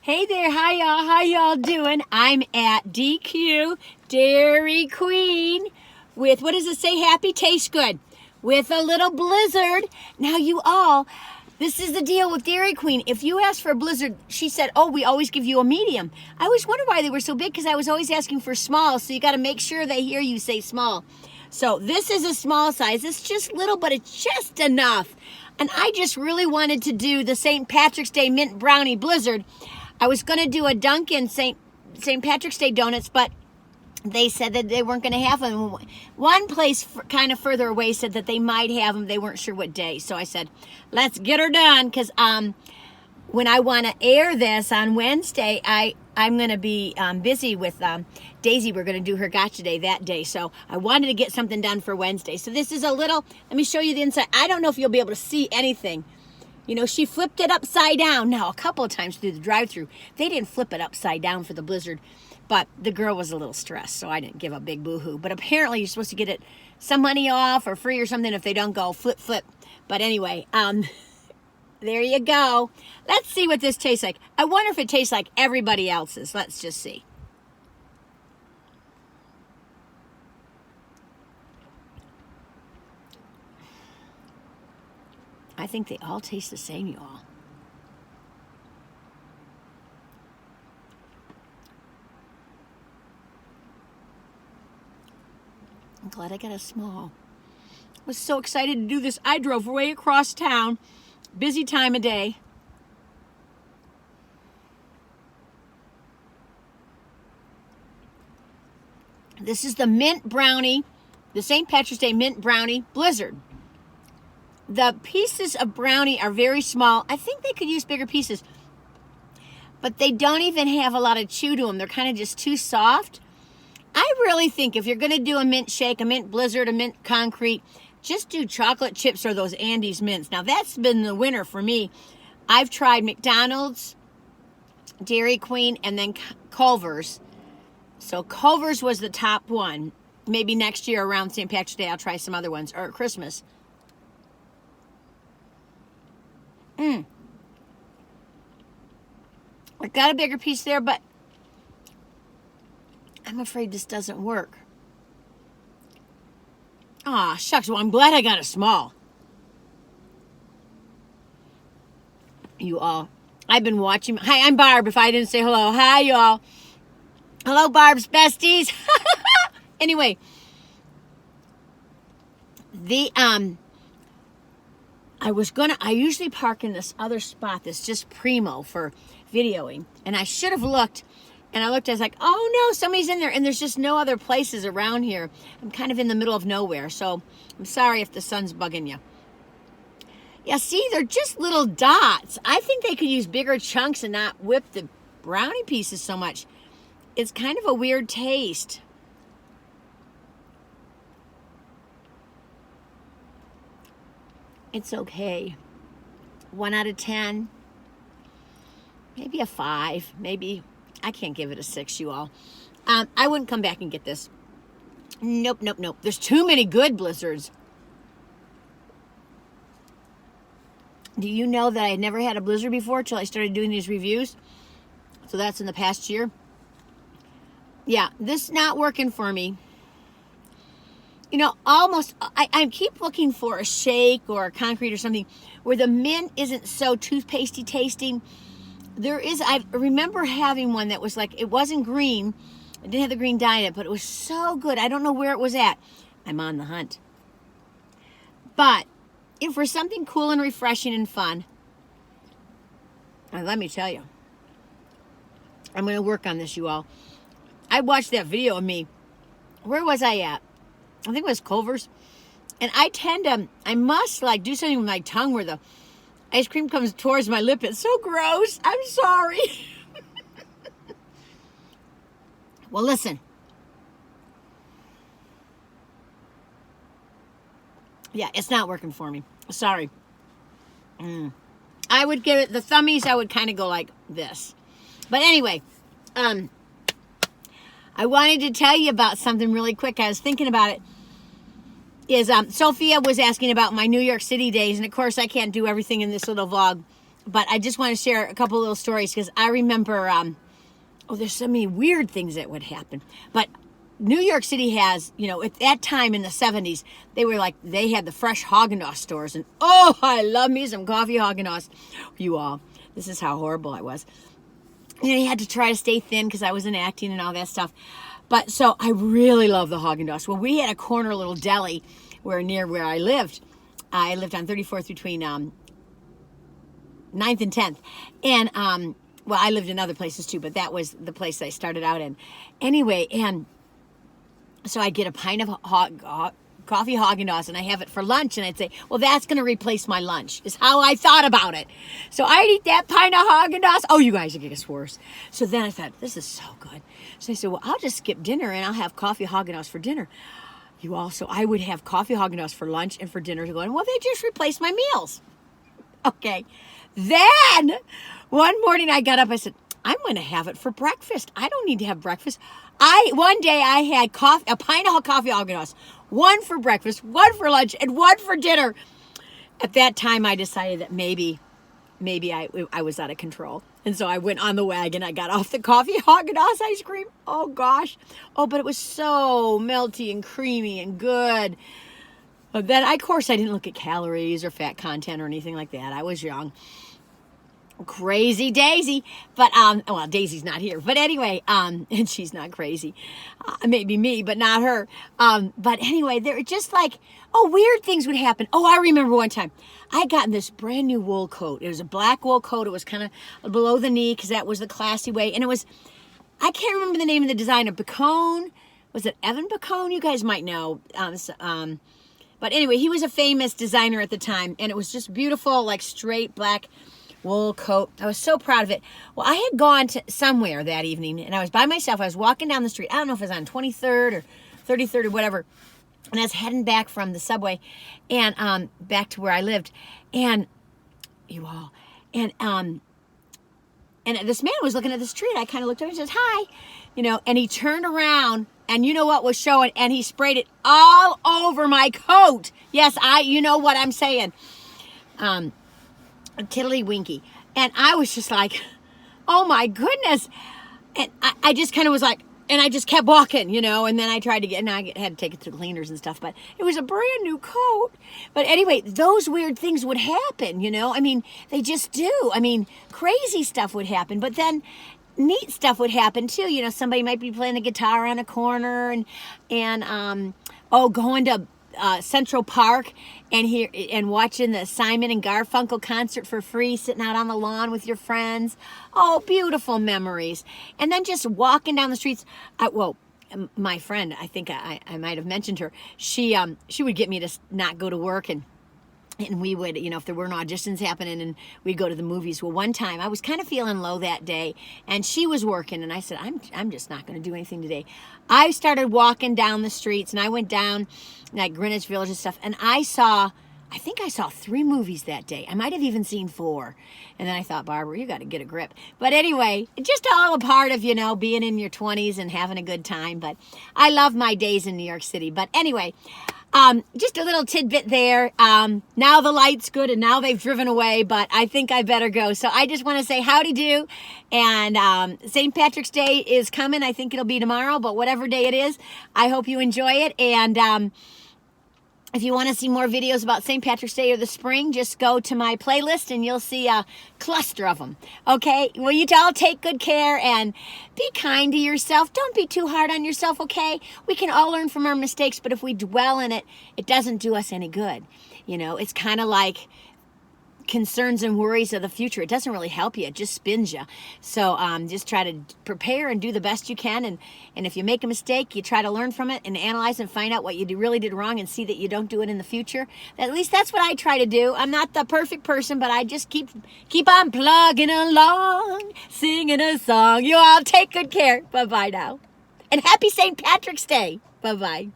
Hey there, hi y'all, how y'all doing? I'm at DQ Dairy Queen with, what does it say, happy, taste good, with a little Blizzard. Now you all, this is the deal with Dairy Queen. If you ask for a Blizzard, she said, oh, we always give you a medium. I always wondered why they were so big because I was always asking for small, so you got to make sure they hear you say small. So this is a small size. It's just little, but it's just enough. And I just really wanted to do the St. Patrick's Day Mint Brownie Blizzard. I was going to do a Dunkin' St. Patrick's Day donuts, but they said that they weren't going to have them. One place kind of further away said that they might have them. They weren't sure what day. So I said, let's get her done, because when I want to air this on Wednesday, I'm going to be busy with Daisy. We're going to do her gotcha day that day. So I wanted to get something done for Wednesday. So this is a little, let me show you the inside. I don't know if you'll be able to see anything. You know, she flipped it upside down. Now, a couple of times through the drive-thru, they didn't flip it upside down for the Blizzard, but the girl was a little stressed, so I didn't give a big boo-hoo. But apparently, you're supposed to get it some money off or free or something if they don't go flip. But anyway, there you go. Let's see what this tastes like. I wonder if it tastes like everybody else's. Let's just see. I think they all taste the same, y'all. I'm glad I got a small. I was so excited to do this. I drove way across town. Busy time of day. This is the Mint Brownie, the St. Patrick's Day Mint Brownie Blizzard. The pieces of brownie are very small. I think they could use bigger pieces, but they don't even have a lot of chew to them. They're kind of just too soft. I really think if you're going to do a mint shake, a mint blizzard, a mint concrete, just do chocolate chips or those Andes mints. Now that's been the winner for me. I've tried McDonald's, Dairy Queen, and then Culver's. So Culver's was the top one. Maybe next year around St. Patrick's Day, I'll try some other ones, or at Christmas. I got a bigger piece there, but I'm afraid this doesn't work. Aw, shucks. Well, I'm glad I got a small. You all. I've been watching. Hi, I'm Barb, if I didn't say hello. Hi, y'all. Hello, Barb's besties. Anyway, I usually park in this other spot that's just primo for videoing. And I should have looked. And I looked, I was like, oh no, somebody's in there. And there's just no other places around here. I'm kind of in the middle of nowhere. So I'm sorry if the sun's bugging you. Yeah, see, they're just little dots. I think they could use bigger chunks and not whip the brownie pieces so much. It's kind of a weird taste. It's okay. 1 out of 10. Maybe a 5. Maybe, I can't give it a 6, you all. I wouldn't come back and get this. Nope. There's too many good Blizzards. Do you know that I had never had a Blizzard before till I started doing these reviews? So that's in the past year. Yeah, this is not working for me. You know, almost, I keep looking for a shake or a concrete or something where the mint isn't so toothpastey tasting. I remember having one that was like, it wasn't green. It didn't have the green dye in it, but it was so good. I don't know where it was at. I'm on the hunt. But if for something cool and refreshing and fun, and let me tell you, I'm going to work on this, you all. I watched that video of me. Where was I at? I think it was Culver's. And I must like do something with my tongue where the ice cream comes towards my lip. It's so gross. I'm sorry. Well, listen. Yeah, it's not working for me. Sorry. I would give it the thummies. I would kind of go like this. But anyway, I wanted to tell you about something really quick. I was thinking about it. Sophia was asking about my New York City days, and of course I can't do everything in this little vlog but I just want to share a couple little stories because I remember, there's so many weird things that would happen. But New York City has, at that time in the 70s, they had the fresh Haagen-Dazs stores. And, I love me some coffee Haagen-Dazs. You all, this is how horrible I was. You had to try to stay thin because I was in acting and all that stuff. But so I really love the Haagen-Dazs. Well, we had a corner little deli near where I lived. I lived on 34th between 9th and 10th. And, I lived in other places too, but that was the place I started out in. Anyway, and so I'd get a pint of coffee Haagen-Dazs and I have it for lunch, and I'd say, well, that's going to replace my lunch, is how I thought about it. So I'd eat that pint of Haagen-Dazs. Oh, you guys, it gets worse. So then I thought, this is so good. So I said, well, I'll just skip dinner and I'll have coffee Haagen-Dazs for dinner. So I would have coffee Haagen-Dazs for lunch and for dinner, going, well, they just replaced my meals. Okay. Then one morning I got up, I said, I'm going to have it for breakfast. I don't need to have breakfast. One day I had a pint of coffee Haagen-Dazs, one for breakfast, one for lunch, and one for dinner. At that time, I decided that maybe I was out of control. And so I went on the wagon. I got off the coffee Haagen-Dazs ice cream. Oh, gosh. Oh, but it was so melty and creamy and good. But then, of course, I didn't look at calories or fat content or anything like that. I was young. Crazy Daisy. But, Daisy's not here. But anyway, and she's not crazy. Maybe me, but not her. But anyway, they're just weird things would happen. Oh, I remember one time. I had gotten this brand new wool coat. It was a black wool coat. It was kind of below the knee because that was the classy way. And it was, I can't remember the name of the designer. Bacone. Was it Evan Bacone? You guys might know. But anyway, he was a famous designer at the time. And it was just beautiful, straight black wool coat. I was so proud of it. Well, I had gone to somewhere that evening, and I was by myself. I was walking down the street. I don't know if it was on 23rd or 33rd or whatever. And I was heading back from the subway and back to where I lived. And and this man was looking at the street. I kind of looked over and says, hi, and he turned around, and you know what was showing? And he sprayed it all over my coat. Yes, you know what I'm saying. Tiddly-winky. And I was just like, oh my goodness. And I just kind of was like, and I just kept walking, and then I tried to and I had to take it to cleaners and stuff, but it was a brand new coat. But anyway, those weird things would happen, I mean, they just do. I mean, crazy stuff would happen, but then neat stuff would happen too. Somebody might be playing the guitar on a corner and going to Central Park and watching the Simon and Garfunkel concert for free, sitting out on the lawn with your friends. Oh, beautiful memories. And then just walking down the streets. My friend, I think I might have mentioned her. She would get me to not go to work, and we would, if there weren't auditions happening, and we'd go to the movies. Well, one time I was kind of feeling low that day, and she was working, and I said, I'm just not going to do anything today. I started walking down the streets, and I went down Greenwich Village and stuff, and I think I saw 3 movies that day. I might have even seen 4. And then I thought, Barbara, you got to get a grip. But anyway, just all a part of, being in your 20s and having a good time. But I love my days in New York City. But anyway, just a little tidbit there. Now the light's good, and now they've driven away, but I think I better go. So I just want to say howdy do. And St. Patrick's Day is coming. I think it'll be tomorrow, but whatever day it is, I hope you enjoy it. And if you want to see more videos about St. Patrick's Day or the spring, just go to my playlist and you'll see a cluster of them. Okay? Well, you all take good care and be kind to yourself. Don't be too hard on yourself, okay? We can all learn from our mistakes, but if we dwell in it, it doesn't do us any good. It's kind of like concerns and worries of the future. It doesn't really help you. It just spins you. So just try to prepare and do the best you can. And if you make a mistake, you try to learn from it and analyze and find out what you really did wrong and see that you don't do it in the future. At least that's what I try to do. I'm not the perfect person, but I just keep on plugging along, singing a song. You all take good care. Bye-bye now. And happy St. Patrick's Day. Bye-bye.